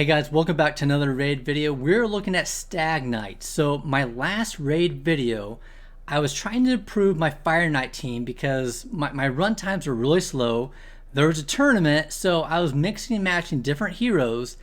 Hey guys, welcome back to another raid video. We're looking at Stag Knight. So my last raid video, I was trying to improve my Fire Knight team because my run times were really slow. There was a tournament, so I was mixing and matching different heroes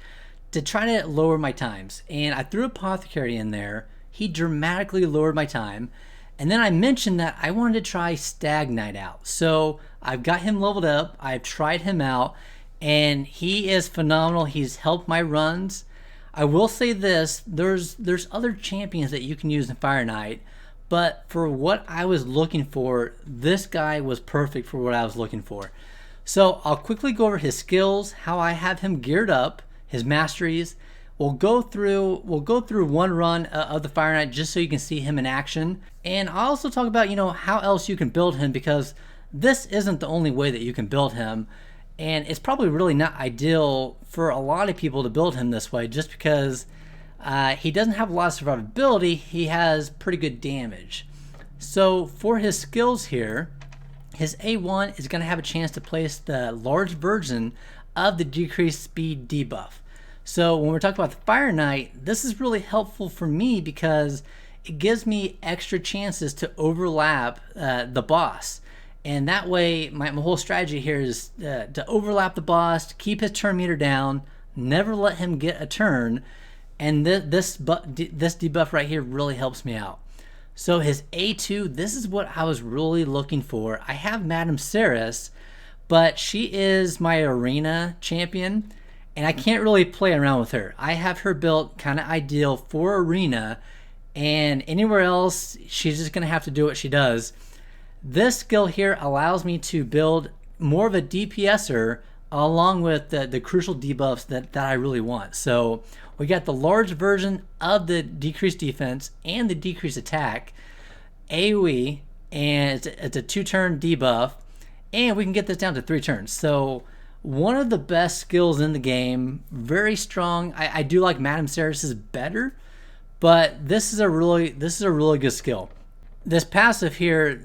to try to lower my times. And I threw Apothecary in there. He dramatically lowered my time. And then I mentioned that I wanted to try Stag Knight out. So I've got him leveled up. I've tried him out. And he is phenomenal. He's helped my runs. I will say this, there's other champions that you can use in Fire Knight, but for what I was looking for, this guy was perfect for what I was looking for. So I'll quickly go over his skills, how I have him geared up, his masteries. We'll go through one run of the Fire Knight just so you can see him in action. And I'll also talk about, how else you can build him, because this isn't the only way that you can build him. And it's probably really not ideal for a lot of people to build him this way, just because he doesn't have a lot of survivability. He has pretty good damage. So for his skills here, his A1 is going to have a chance to place the large version of the decreased speed debuff. So when we're talking about the Fire Knight, this is really helpful for me because it gives me extra chances to overlap the boss. And that way, my whole strategy here is to overlap the boss, keep his turn meter down, never let him get a turn, and this debuff right here really helps me out. So his A2, this is what I was really looking for. I have Madame Ceres, but she is my arena champion, and I can't really play around with her. I have her built kind of ideal for arena, and anywhere else, she's just going to have to do what she does. This skill here allows me to build more of a DPSer along with the crucial debuffs that I really want. So we got the large version of the decreased defense and the decreased attack, AoE, and it's a 2-turn debuff, and we can get this down to 3 turns. So one of the best skills in the game, very strong. I do like Madame Ceres better, but this is a really good skill. This passive here,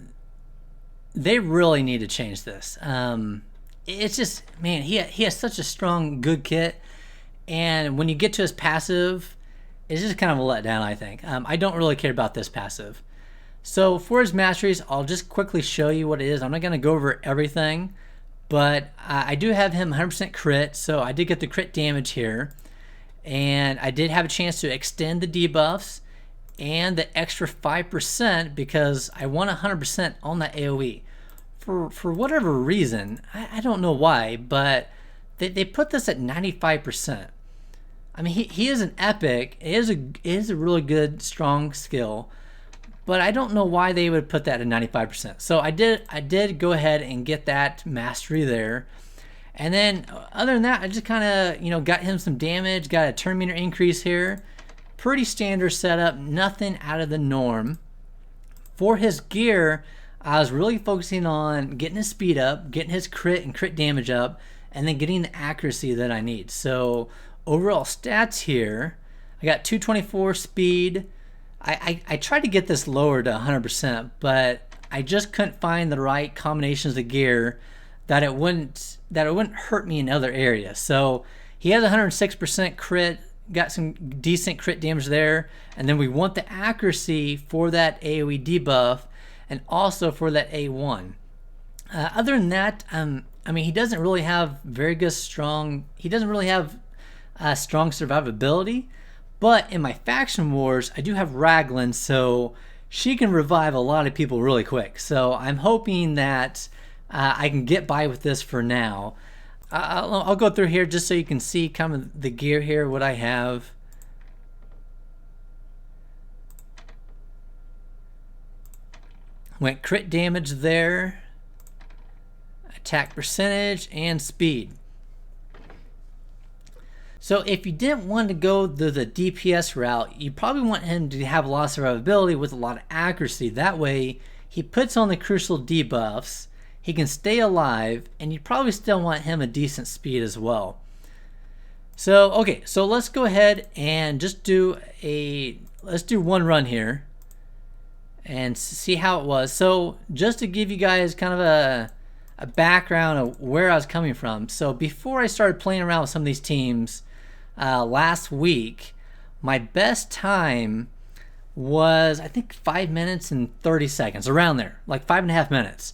they really need to change this. It's just, man, he has such a strong, good kit. And when you get to his passive, it's just kind of a letdown, I think. I don't really care about this passive. So for his masteries, I'll just quickly show you what it is. I'm not going to go over everything, but I do have him 100% crit. So I did get the crit damage here. And I did have a chance to extend the debuffs and the extra 5% because I want 100% on that AoE. For whatever reason, I don't know why, but they put this at 95%. I mean, he is an epic. It is a really good, strong skill, but I don't know why they would put that at 95%. So I did go ahead and get that mastery there. And then other than that, I just kind of, got him some damage, got a turn meter increase here. Pretty standard setup, nothing out of the norm. For his gear, I was really focusing on getting his speed up, getting his crit and crit damage up, and then getting the accuracy that I need. So overall stats here, I got 224 speed. I tried to get this lower to 100%, but I just couldn't find the right combinations of gear that it wouldn't hurt me in other areas. So he has 106% crit, got some decent crit damage there, and then we want the accuracy for that AoE debuff and also for that A1. Other than that, I mean, he doesn't really have strong survivability, but in my faction wars, I do have Raglan, so she can revive a lot of people really quick. So I'm hoping that I can get by with this for now. I'll go through here just so you can see kind of the gear here, what I have. Went crit damage there, attack percentage, and speed. So if you didn't want to go the DPS route, you probably want him to have a lot of survivability with a lot of accuracy. That way, he puts on the crucial debuffs, he can stay alive, and you probably still want him a decent speed as well. So, okay, so let's go ahead and just let's do one run here and see how it was. So just to give you guys kind of a background of where I was coming from. So before I started playing around with some of these teams, last week, my best time was, I think, 5 minutes and 30 seconds, around there, like 5.5 minutes.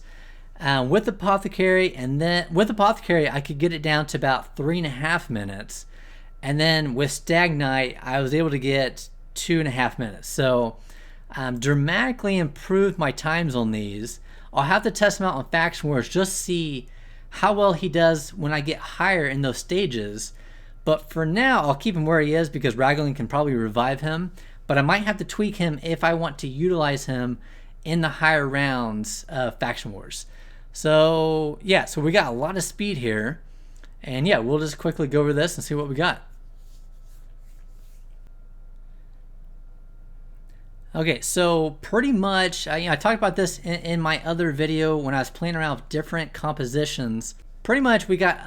With Apothecary, and then with Apothecary, I could get it down to about 3.5 minutes. And then with Stag Knight, I was able to get 2.5 minutes. So dramatically improved my times on these. I'll have to test them out on Faction Wars just see how well he does when I get higher in those stages. But for now, I'll keep him where he is because Raglan can probably revive him. But I might have to tweak him if I want to utilize him in the higher rounds of Faction Wars. So yeah, so we got a lot of speed here. And yeah, we'll just quickly go over this and see what we got. Okay, so pretty much, I talked about this in my other video when I was playing around with different compositions. Pretty much, we got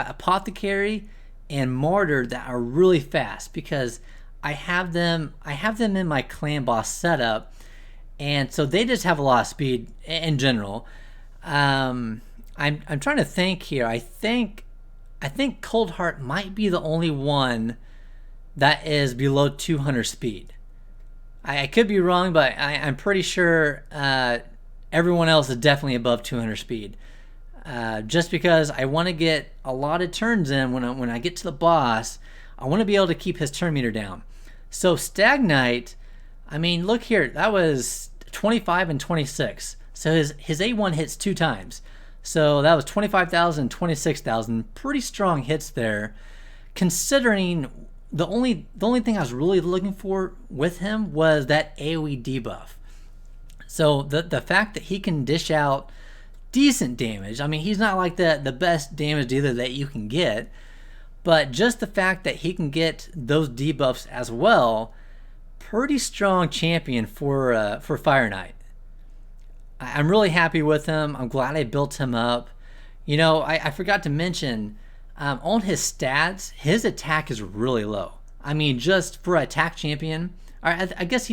Apothecary and Martyr that are really fast because I have them in my clan boss setup, and so they just have a lot of speed in general. I'm trying to think here. I think Cold Heart might be the only one that is below 200 speed. I could be wrong, but I'm pretty sure everyone else is definitely above 200 speed. Just because I want to get a lot of turns in when I get to the boss, I want to be able to keep his turn meter down. So Stag Knight, I mean, look here, that was 25 and 26. So his A1 hits 2 times. So that was 25,000, 26,000. Pretty strong hits there, considering the only thing I was really looking for with him was that AoE debuff. So the fact that he can dish out decent damage, I mean, he's not like the best damage dealer that you can get, but just the fact that he can get those debuffs as well, pretty strong champion for Fire Knight. I'm really happy with him. I'm glad I built him up. You know, I forgot to mention, on his stats, his attack is really low. I mean, just for an attack champion, I guess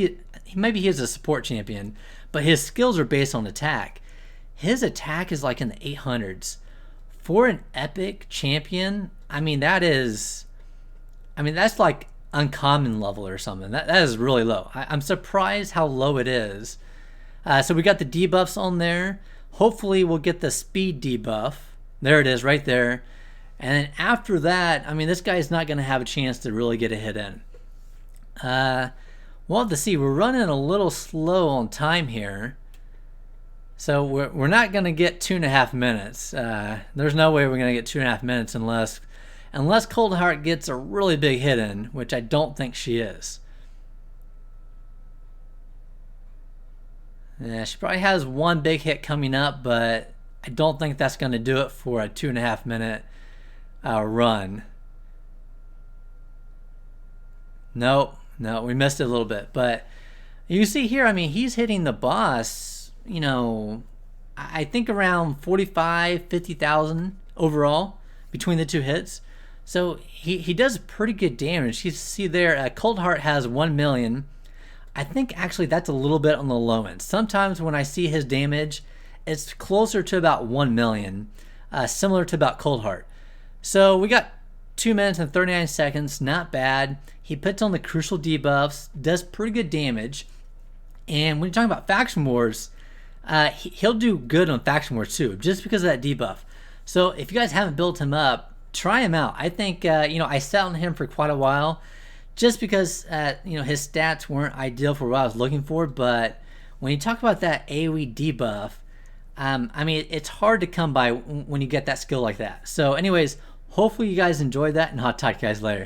maybe he is a support champion, but his skills are based on attack. His attack is like in the 800s. For an epic champion, I mean, that's like uncommon level or something. That is really low. I'm surprised how low it is. So we got the debuffs on there. Hopefully we'll get the speed debuff. There it is right there. And then after that, I mean, this guy's not going to have a chance to really get a hit in. We'll have to see. We're running a little slow on time here. So we're not going to get 2.5 minutes. There's no way we're going to get 2.5 minutes unless Cold Heart gets a really big hit in, which I don't think she is. Yeah, she probably has one big hit coming up, but I don't think that's going to do it for a 2.5 minute run. No, we missed it a little bit. But you see here, I mean, he's hitting the boss, you know, I think around 45, 50,000 overall between the two hits. So he does pretty good damage. You see there, Cold Heart has 1 million. I think actually that's a little bit on the low end. Sometimes when I see his damage, it's closer to about 1 million, similar to about Cold Heart. So we got 2 minutes and 39 seconds, not bad. He puts on the crucial debuffs, does pretty good damage. And when you're talking about Faction Wars, he'll do good on Faction Wars too, just because of that debuff. So if you guys haven't built him up, try him out. I think, you know, I sat on him for quite a while, just because, you know, his stats weren't ideal for what I was looking for. But when you talk about that AoE debuff, I mean, it's hard to come by when you get that skill like that. So anyways, hopefully you guys enjoyed that, and I'll talk to you guys later.